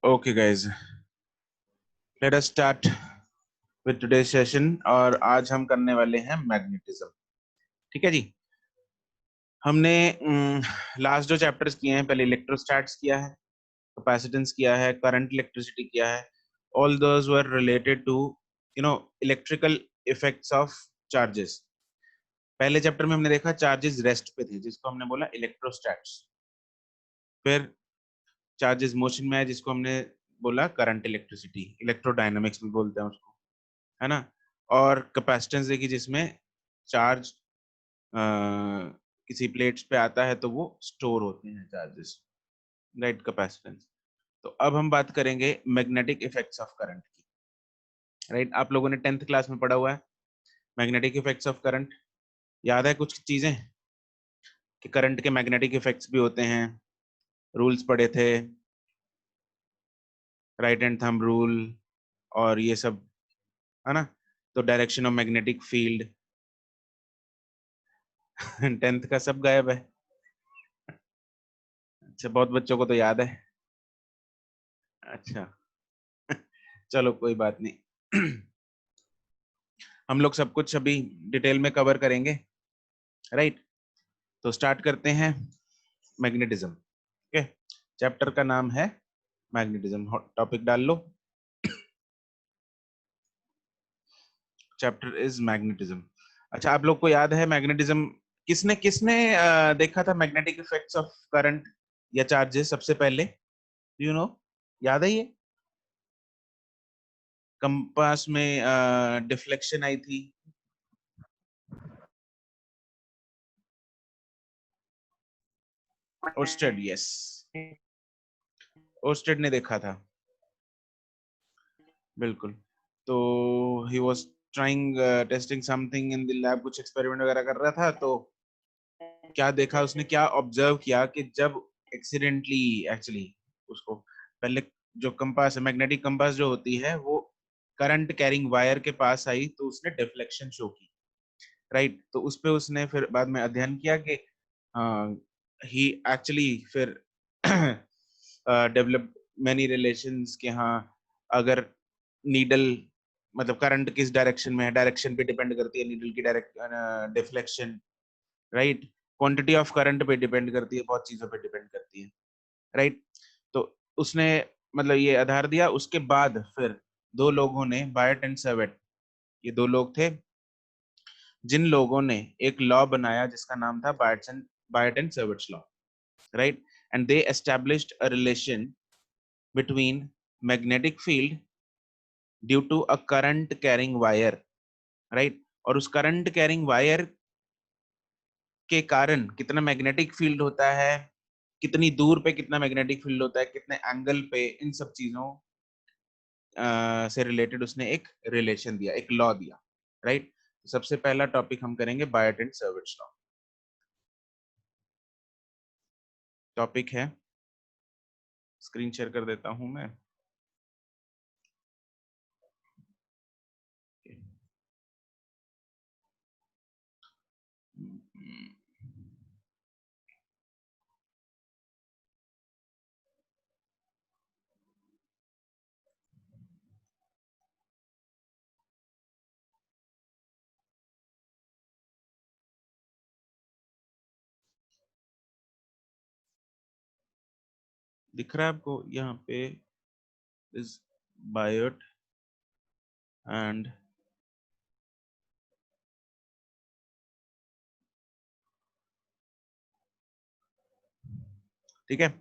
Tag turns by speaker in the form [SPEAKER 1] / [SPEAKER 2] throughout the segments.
[SPEAKER 1] Okay guys, let us start with today's session। और आज हम करने वाले हैं मैग्नेटिज्म। ठीक है जी। हमने लास्ट जो चैप्टर्स किए हैं, पहले इलेक्ट्रोस्टैट्स किया है, कैपेसिटेंस किया है, करंट इलेक्ट्रिसिटी किया है। All those were related to electrical effects of charges. पहले चैप्टर में हमने देखा चार्जेस रेस्ट पे थे, जिसको हमने बोला इलेक्ट्रोस्टैट्स। फिर चार्जेस मोशन में है, जिसको हमने बोला करंट इलेक्ट्रिसिटी, इलेक्ट्रोडायनामिक्स में बोलते हैं उसको, है ना। और कैपेसिटेंस देखी, जिसमें चार्ज किसी प्लेट्स पे आता है तो वो स्टोर होते हैं चार्जेस, राइट, कैपेसिटेंस। तो अब हम बात करेंगे मैग्नेटिक इफेक्ट्स ऑफ करंट की, राइट। आप लोगों ने 10th क्लास में पढ़ा हुआ है मैग्नेटिक इफेक्ट्स ऑफ करंट। याद है कुछ चीजें कि करंट के मैग्नेटिक इफेक्ट्स भी होते हैं, रूल्स पढ़े थे, राइट एंड थंब रूल और ये सब, है ना। तो direction of magnetic field 10th का सब गायब है। अच्छा, बहुत बच्चों को तो याद है। अच्छा चलो कोई बात नहीं। हम लोग सब कुछ अभी डिटेल में कवर करेंगे, राइट। तो स्टार्ट करते हैं मैग्नेटिज्म। ओके, चैप्टर का नाम है मैग्नेटिज्म। टॉपिक डाल लो, चैप्टर इज मैग्नेटिज्म। अच्छा, आप लोग को याद है मैग्नेटिज्म किसने किसने देखा था मैग्नेटिक इफेक्ट्स ऑफ करंट या चार्जेस सबसे पहले? यू नो, याद है ये? कंपास में डिफ्लेक्शन आई थी। ओर्स्टेड, यस, ओर्स्टेड ने देखा था, बिल्कुल। तो he was trying testing something in the lab, कुछ एक्सपेरिमेंट वगैरह कर रहा था। तो क्या देखा उसने, क्या ऑब्जर्व किया कि जब एक्सीडेंटली, एक्चुअली उसको पहले, जो कंपास है, मैग्नेटिक कंपास जो होती है, वो करंट कैरिंग वायर के पास आई तो उसने डिफ्लेक्शन शो की, राइट। तो उस पे उसने फिर बाद में अध्ययन किया कि ही एक्चुअली फिर डेवलप मैनी रिलेशंस के, हाँ, अगर नीडल, मतलब करंट किस डायरेक्शन में है, डायरेक्शन पे डिपेंड करती है नीडल की direct deflection, right. Quantity of current पे डिपेंड करती है, बहुत चीजों पे डिपेंड करती है, राइट। तो उसने मतलब ये आधार दिया। उसके बाद फिर दो लोगों ने, बायट एंड सर्वेट, ये दो लोग थे जिन लोगों ने एक लॉ बनाया जिसका नाम था Biot and Savart's law, right. And they established a relation between magnetic field due to a current carrying wire, right. और उस करंट कैरिंग वायर के कारण कितना मैग्नेटिक फील्ड होता है, कितनी दूर पे कितना मैग्नेटिक फील्ड होता है, कितने एंगल पे, इन सब चीजों से रिलेटेड उसने एक रिलेशन दिया, एक लॉ दिया, राइट। सबसे पहला टॉपिक हम करेंगे बायट एंड सर्वेट्स लॉ। टॉपिक है, स्क्रीन शेयर कर देता हूं मैं। दिख रहा है आपको यहाँ पे? इज बायट एंड, ठीक है।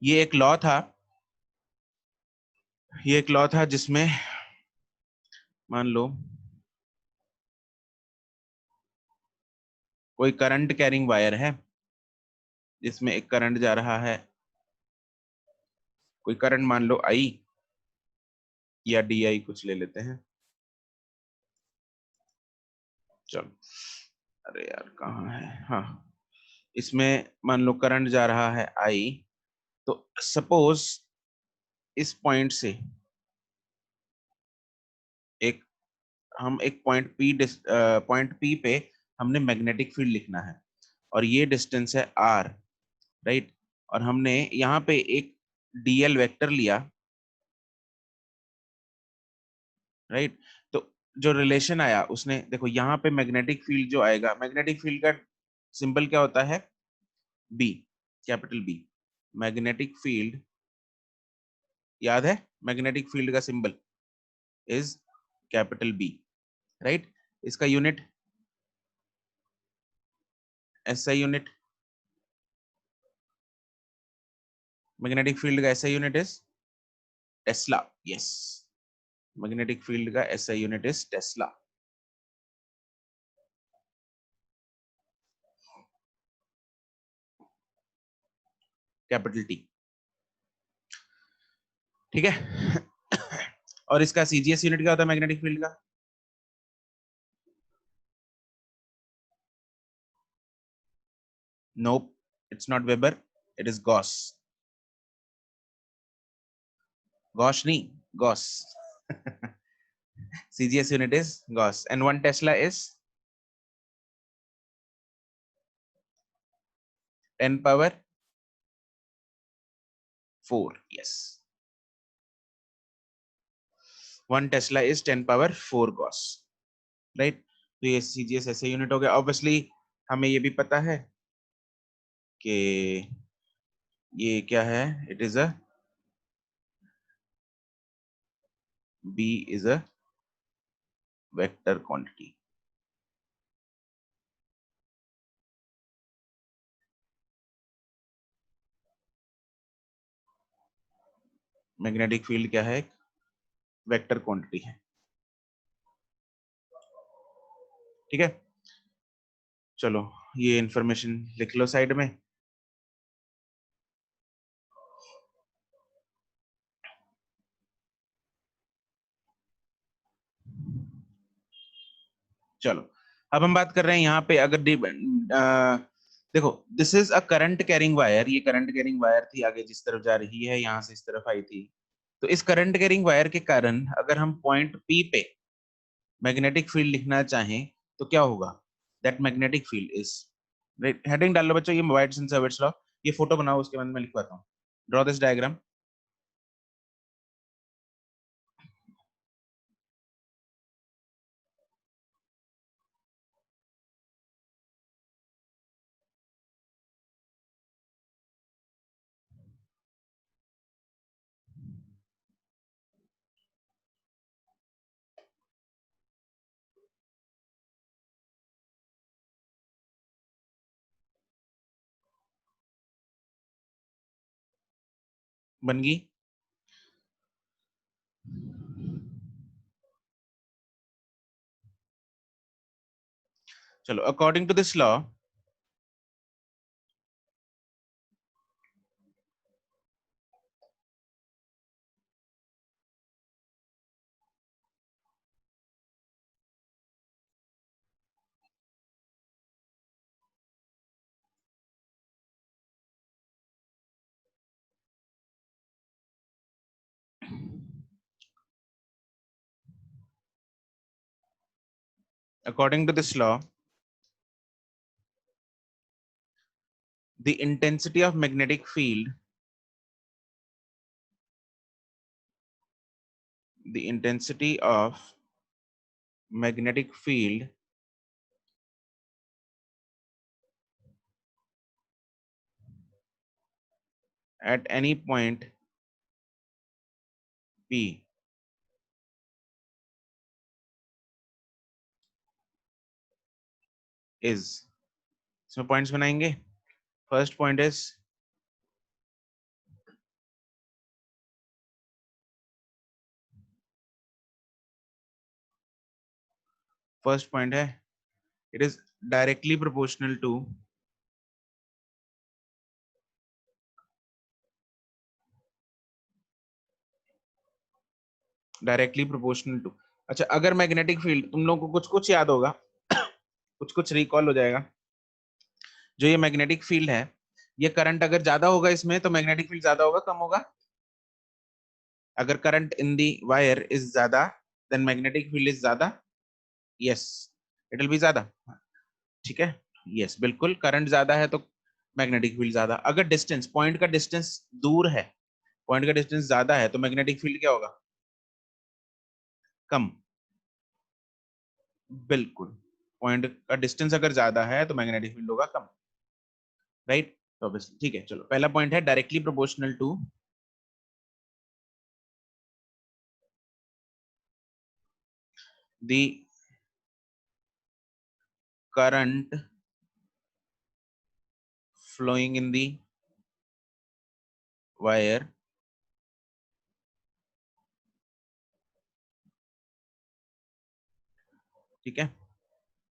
[SPEAKER 1] ये एक लॉ था, ये एक लॉ था जिसमें मान लो कोई करंट कैरिंग वायर है जिसमें एक करंट जा रहा है, कोई करंट मान लो आई या डी आई, कुछ ले लेते हैं, चलो। अरे यार कहाँ है, हाँ, इसमें मान लो करंट जा रहा है आई। तो सपोज इस पॉइंट से एक, हम एक पॉइंट पी पे हमने मैग्नेटिक फील्ड लिखना है, और ये डिस्टेंस है आर, राइट। और हमने यहाँ पे एक डीएल वेक्टर लिया, राइट। तो जो रिलेशन आया उसने, देखो यहाँ पे मैग्नेटिक फील्ड जो आएगा, मैग्नेटिक फील्ड का सिंबल क्या होता है? B, capital B. Magnetic field, याद है मैग्नेटिक फील्ड का symbol is capital B, right. इसका unit SI unit, magnetic field का SI unit is tesla. Yes, magnetic field का SI unit is tesla. Capital T, ठीक है। और इसका सीजीएस यूनिट क्या होता है मैग्नेटिक फील्ड का? Nope, it's not weber, it is gauss. Gauss नहीं, gauss. CGS unit is Gauss, and 1 Tesla is 10 power 4. Yes, 1 Tesla is 10 power 4 Gauss, right? तो ये CGS ऐसे यूनिट हो गया। ऑब्वियसली हमें ये भी पता है कि ये क्या है, it is a B is a vector quantity. Magnetic field क्या है? वेक्टर क्वांटिटी है, ठीक है। चलो ये इंफॉर्मेशन लिख लो साइड में। चलो अब हम बात कर रहे हैं यहाँ पे, अगर देखो this is a current carrying wire, ये करंट कैरिंग वायर थी, आगे जिस तरफ जा रही है यहाँ से इस तरफ आई थी। तो इस करंट कैरिंग वायर के कारण अगर हम पॉइंट पी पे मैग्नेटिक फील्ड लिखना चाहें तो क्या होगा? That magnetic field is, heading डाल लो बच्चों, ये वाइट्स एंड सर्विट्स लॉ, ये फोटो बनाओ उसके बाद मैं लिखवाता हूँ। Draw this diagram. बन गई? चलो according to this law, according to this law, the intensity of magnetic field, the intensity of magnetic field at any point P is, इसमें पॉइंट्स बनाएंगे। First point is first point है, it is directly proportional to directly proportional to. अच्छा, अगर magnetic field, तुम लोगों को कुछ कुछ याद होगा, कुछ कुछ रिकॉल हो जाएगा। जो ये मैग्नेटिक फील्ड है, ये करंट अगर ज्यादा होगा इसमें तो मैग्नेटिक फील्ड ज्यादा होगा कम होगा? अगर current in the wire is ज्यादा देन मैग्नेटिक फील्ड इज ज्यादा। यस, इट विल बी ज्यादा, ठीक है। यस बिल्कुल, करंट ज्यादा है तो मैग्नेटिक फील्ड ज्यादा। अगर डिस्टेंस, पॉइंट का डिस्टेंस दूर है, पॉइंट का डिस्टेंस ज्यादा है तो मैग्नेटिक फील्ड क्या होगा? कम। बिल्कुल, पॉइंट का डिस्टेंस अगर ज्यादा है तो मैग्नेटिक फील्ड होगा कम, राइट? तो ऑब्वियसली ठीक है, चलो पहला पॉइंट है directly proportional to the current flowing in the wire ठीक है,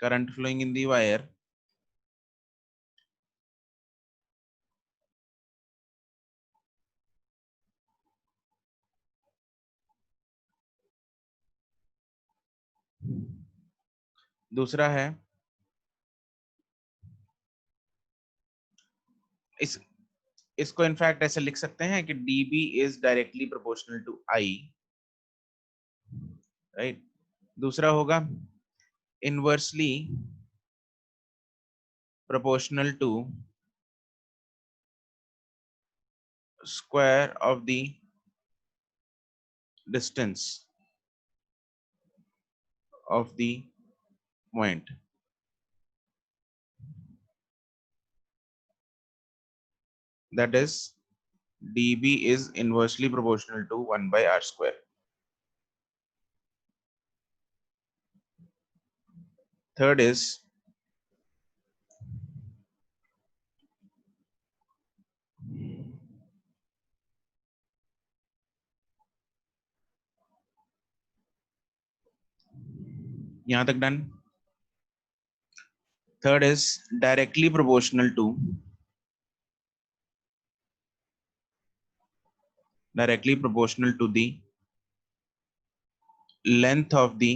[SPEAKER 1] current flowing in the wire दूसरा है इस इसको इनफैक्ट ऐसे लिख सकते हैं कि dB is directly proportional to I, right? दूसरा होगा inversely proportional to square of the distance of the point, that is dB is inversely proportional to 1 by r square. Third is यहां तक done. Third is directly proportional to the length of the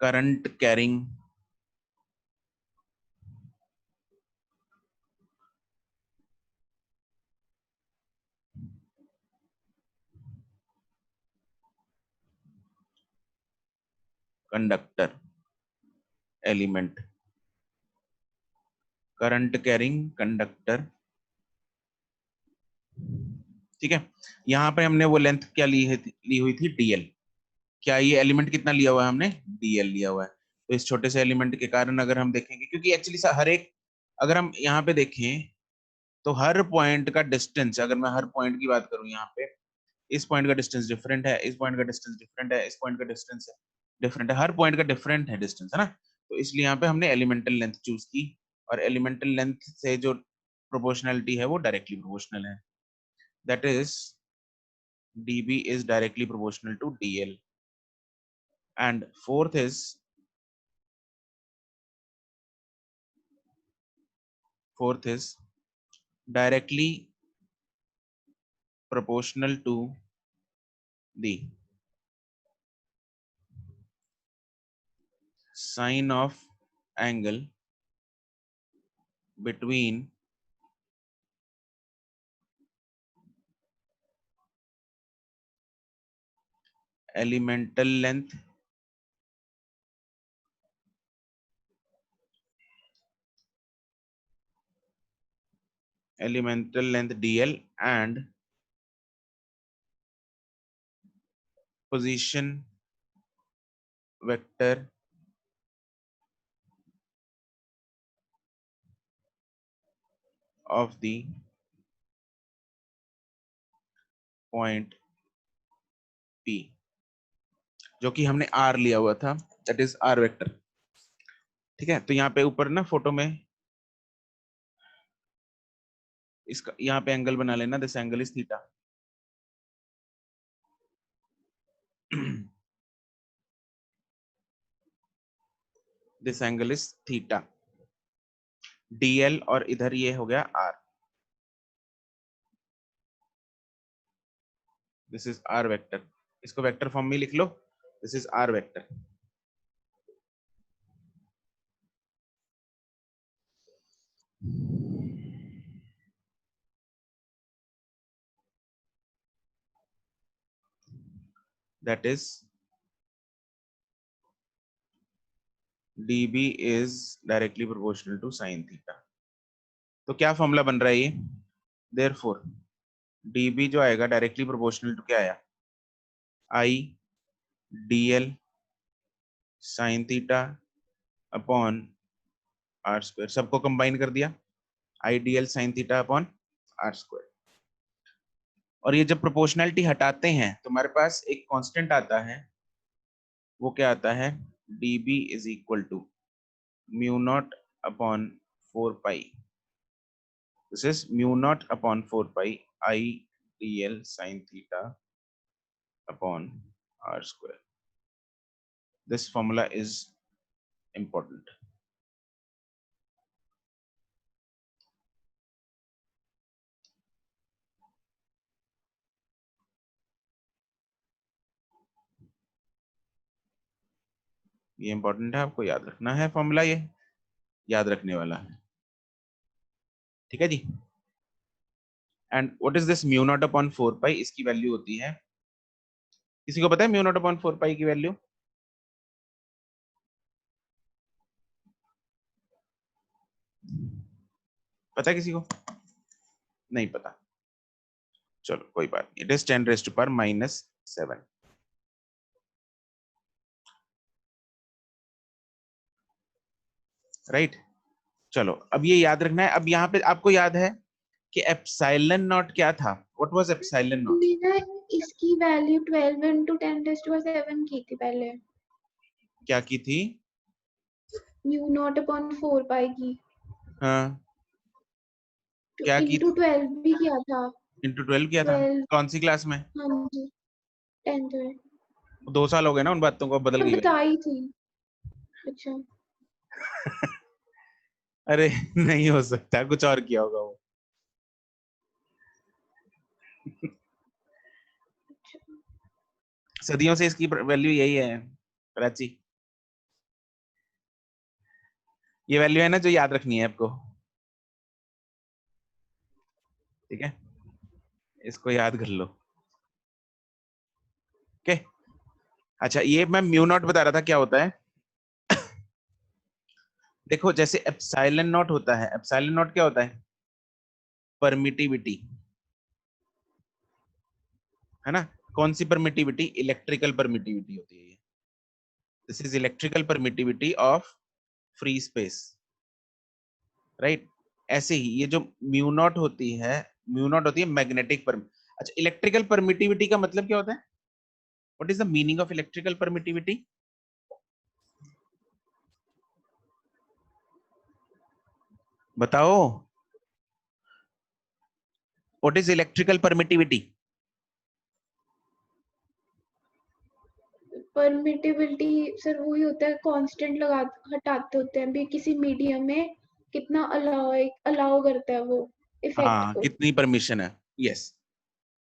[SPEAKER 1] current carrying conductor element, current carrying conductor, ठीक है. यहाँ पे हमने वो length क्या ली हुई थी dl. क्या ये एलिमेंट कितना लिया हुआ है हमने? dl लिया हुआ है. तो इस छोटे से एलिमेंट के कारण अगर हम देखेंगे, क्योंकि एक्चुअली हर एक, अगर हम यहाँ पे देखें तो हर पॉइंट का डिस्टेंस, अगर मैं हर पॉइंट की बात करूं, यहाँ पे इस पॉइंट का डिस्टेंस डिफरेंट है, इस पॉइंट का डिस्टेंस डिफरेंट है, इस पॉइंट का डिस्टेंस डिफरेंट है, हर पॉइंट का डिफरेंट है डिस्टेंस, है ना? तो इसलिए यहाँ पे हमने एलिमेंटल लेंथ चूज की, और एलिमेंटल लेंथ से जो प्रोपोर्शनलिटी है वो डायरेक्टली प्रोपोर्शनल है, that is dB is directly proportional to dl. And fourth is directly proportional to the sine of angle between elemental length dl and position vector of the point P, जो कि हमने r लिया हुआ था, that is r vector. ठीक है, तो यहाँ पे ऊपर ना फोटो में इसका यहाँ पे एंगल बना लेना, this angle is theta. This angle is theta, dl, और इधर ये हो गया r. This is r vector. इसको वेक्टर फॉर्म में लिख लो, this is r vector. That is dB is directly proportional to sin theta. तो क्या फॉर्मूला बन रहा है ये? Therefore dB जो आएगा डायरेक्टली प्रोपोर्शनल टू क्या आया, I dl sine theta upon R square, सबको कंबाइन कर दिया, I dl sine theta upon R square. और ये जब प्रोपोर्शनैलिटी हटाते हैं तो हमारे पास एक कांस्टेंट आता है, वो क्या आता है, dB is equal to mu naught upon 4 pi, this is mu naught upon 4 pi I dl sine theta upon R square. This formula is important. ये इंपॉर्टेंट है, आपको याद रखना है फॉर्मूला, ये याद रखने वाला है, ठीक है जी। And what is this mu naught upon 4 pi, इसकी वैल्यू होती है, किसी को पता है म्यू नॉट अपॉन 4 पाई की वैल्यू? पता है किसी को? नहीं पता, चलो कोई बात नहीं, it is 10 raise to power -7, right. चलो अब ये याद रखना है। अब यहाँ पे आपको याद है कि एप्सिलॉन नॉट क्या था, व्हाट वाज एप्सिलॉन नॉट?
[SPEAKER 2] मैंने इसकी वैल्यू 12 into 10⁻⁷ की थी पहले,
[SPEAKER 1] क्या की थी?
[SPEAKER 2] म्यू नॉट अपॉन 4 पाई की,
[SPEAKER 1] हाँ
[SPEAKER 2] तो
[SPEAKER 1] क्या की
[SPEAKER 2] into
[SPEAKER 1] थी?
[SPEAKER 2] 12 भी किया था।
[SPEAKER 1] इंटू 12 किया था,
[SPEAKER 2] 12,
[SPEAKER 1] कौन सी क्लास में?
[SPEAKER 2] हाँ जी, 10th में
[SPEAKER 1] 2 साल हो गए ना उन बातों को, बदल
[SPEAKER 2] तो
[SPEAKER 1] गई वैल्यू।
[SPEAKER 2] बताई थी। अच्छा
[SPEAKER 1] अरे नहीं हो सकता, कुछ और किया होगा वो। सदियों से इसकी वैल्यू यही है प्राची, ये वैल्यू है ना जो याद रखनी है आपको, ठीक है, इसको याद कर लो, ओके। अच्छा ये मैं म्यू नॉट बता रहा था क्या होता है, देखो जैसे एप्सिलॉन नॉट होता है, एप्सिलॉन नॉट क्या होता है, परमिटिविटी, है ना। कौन सी परमिटिविटी? इलेक्ट्रिकल परमिटिविटी होती है ये, this is electrical permittivity of free space, right. ऐसे ही ये जो म्यू नॉट होती है, म्यू नॉट होती है मैग्नेटिक पर। अच्छा इलेक्ट्रिकल परमिटिविटी का मतलब क्या होता है, what is the meaning of electrical permittivity? बताओ, what is electrical permittivity?
[SPEAKER 2] Permeability sir वही होता है, कांस्टेंट लगा हटाते होते हैं भी किसी मीडियम में, कितना अलाउ करता है वो इफेक्ट
[SPEAKER 1] हाँ
[SPEAKER 2] को।
[SPEAKER 1] कितनी परमिशन है, यस,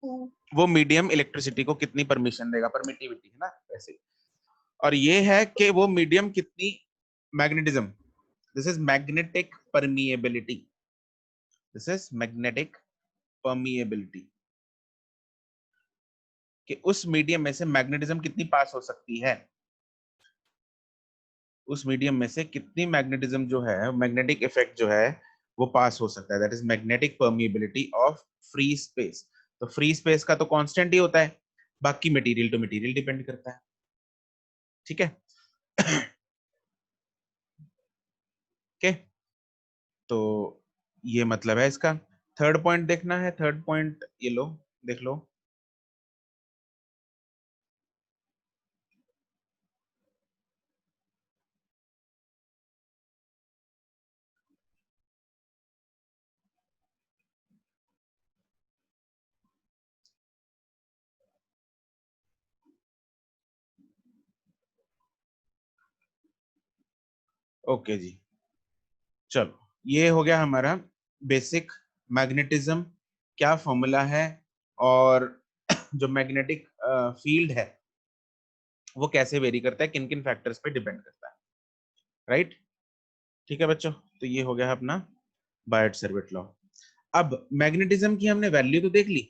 [SPEAKER 1] वो मीडियम इलेक्ट्रिसिटी को कितनी परमिशन देगा, परमिटिविटी है ना वैसे। और ये है कि वो मीडियम कितनी magnetism, this is magnetic permeability, this is magnetic permeability, कि उस मीडियम में से मैग्नेटिज्म कितनी पास हो सकती है, उस मीडियम में से कितनी मैग्नेटिज्म जो है, मैग्नेटिक इफेक्ट जो है वो पास हो सकता है, that is magnetic permeability of free space. तो फ्री स्पेस का तो कांस्टेंट ही होता है, बाकी मटेरियल टू मटेरियल डिपेंड करता है, ठीक है। ओके तो ये मतलब है इसका। थर्ड पॉइंट देखना है, थर्ड पॉइंट ये लो, देख लो। ओके जी, चलो ये हो गया हमारा बेसिक मैग्नेटिज्म क्या फॉर्मूला है, और जो मैग्नेटिक फील्ड है वो कैसे वेरी करता है, किन किन फैक्टर्स पे डिपेंड करता है, राइट। ठीक है बच्चों, तो ये हो गया अपना बायट-सावर्त लॉ। अब मैग्नेटिज्म की हमने वैल्यू तो देख ली,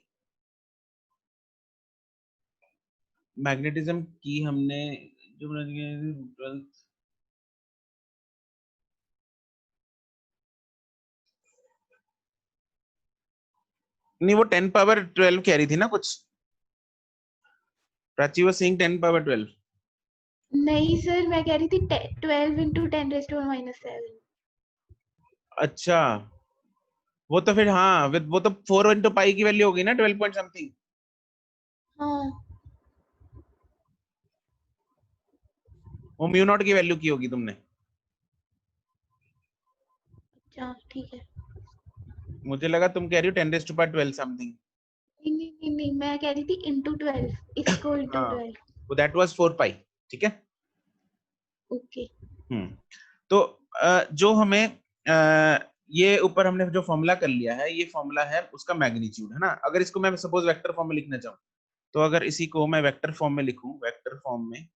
[SPEAKER 1] मैग्नेटिज्म की हमने जो नहीं वो 10 पावर 12 कह रही थी ना कुछ, प्राची वाज सेइंग 10 पावर 12।
[SPEAKER 2] नहीं सर, मैं कह रही थी 12 into 10⁻⁻⁷।
[SPEAKER 1] अच्छा, वो तो फिर हाँ वो तो 4 into पाई की वैल्यू होगी ना 12 पॉइंट समथिंग।
[SPEAKER 2] हाँ
[SPEAKER 1] वो म्यू नॉट की वैल्यू की होगी तुमने।
[SPEAKER 2] अच्छा ठीक है।
[SPEAKER 1] मुझे लगा तुम कह रही हो 10⁻12 समथिंग।
[SPEAKER 2] नहीं नहीं नहीं नहीं, मैं कह रही थी into 12, इसको into
[SPEAKER 1] हाँ
[SPEAKER 2] 12।
[SPEAKER 1] तो दैट वाज 4 पाई, ठीक है।
[SPEAKER 2] ओके।
[SPEAKER 1] तो जो हमें ये ऊपर हमने जो फॉर्मूला कर लिया है, ये फॉर्मूला है उसका मैग्नीट्यूड, है ना। अगर इसको मैं सपोज वेक्टर फॉर्म में लिखना चाहूँ, तो अगर इसी को मैं वेक्टर फॉर्म में लिखूं, वेक्टर फॉर्म में